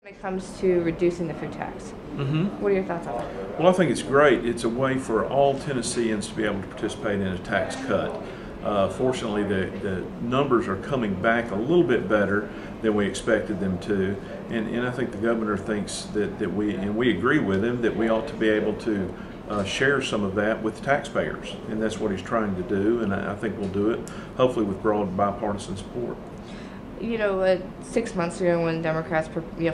When it comes to reducing the food tax. What are your thoughts on that? Well, I think it's great. It's a way for all Tennesseans to be able to participate in a tax cut. Fortunately, the numbers are coming back a little bit better than we expected them to, and I think the governor thinks that we agree with him, that we ought to be able to share some of that with taxpayers, and that's what he's trying to do, and I think we'll do it, hopefully with broad bipartisan support. 6 months ago when Democrats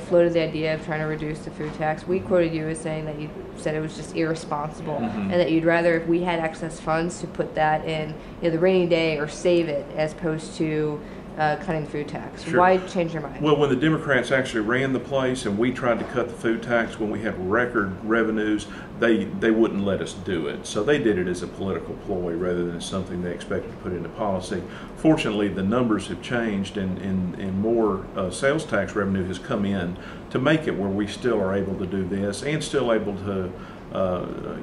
floated the idea of trying to reduce the food tax, we quoted you as saying that you said it was just irresponsible, and that you'd rather, if we had excess funds, to put that in the rainy day or save it as opposed to cutting the food tax. Sure. Why change your mind? Well, when the Democrats actually ran the place and we tried to cut the food tax when we had record revenues, they wouldn't let us do it. So they did it as a political ploy rather than something they expected to put into policy. Fortunately, the numbers have changed and more sales tax revenue has come in to make it where we still are able to do this and still able to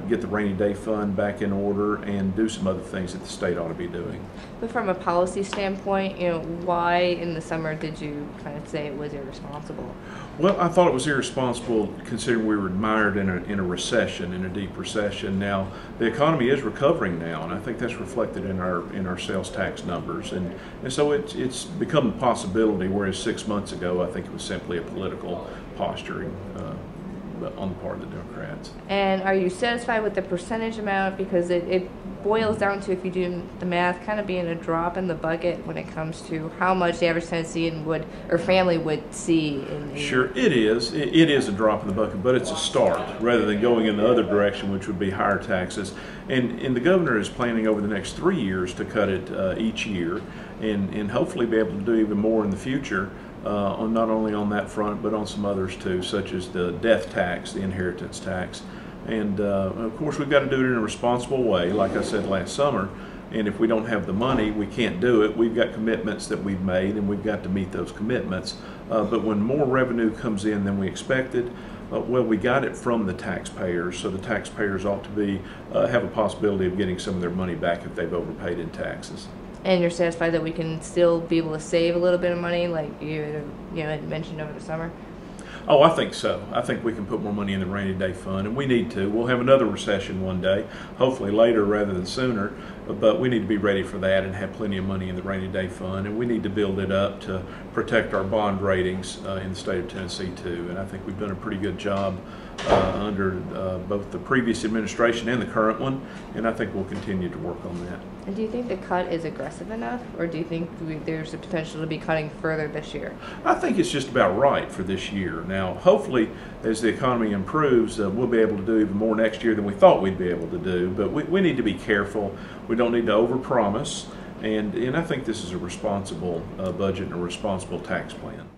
get the rainy day fund back in order and do some other things that the state ought to be doing. But from a policy standpoint, why in the summer did you kind of say it was irresponsible? Well, I thought it was irresponsible considering we were mired in a recession, in a deep recession. Now, the economy is recovering now, and I think that's reflected in our sales tax numbers. And so it's become a possibility, whereas 6 months ago, I think it was simply a political posturing on the part of the Democrats. And are you satisfied with the percentage amount? Because it boils down to, if you do the math, kind of being a drop in the bucket when it comes to how much the average Tennessean family would see in the Sure, it is. It is a drop in the bucket, but it's a start rather than going in the other direction, which would be higher taxes. And the governor is planning over the next 3 years to cut it each year, and hopefully be able to do even more in the future. Not only on that front, but on some others too, such as the death tax, the inheritance tax. And of course, we've got to do it in a responsible way, like I said last summer. And if we don't have the money, we can't do it. We've got commitments that we've made, and we've got to meet those commitments. But when more revenue comes in than we expected, well, we got it from the taxpayers, so the taxpayers ought to have a possibility of getting some of their money back if they've overpaid in taxes. And you're satisfied that we can still be able to save a little bit of money, like you had mentioned over the summer? Oh, I think so. I think we can put more money in the rainy day fund, and we need to. We'll have another recession one day, hopefully later rather than sooner, but we need to be ready for that and have plenty of money in the rainy day fund, and we need to build it up to protect our bond ratings in the state of Tennessee too. And I think we've done a pretty good job under both the previous administration and the current one, and I think we'll continue to work on that. And do you think the cut is aggressive enough, or do you think there's the potential to be cutting further this year? I think it's just about right for this year. Now, hopefully, as the economy improves, we'll be able to do even more next year than we thought we'd be able to do, but we need to be careful. We don't need to overpromise, and I think this is a responsible budget and a responsible tax plan.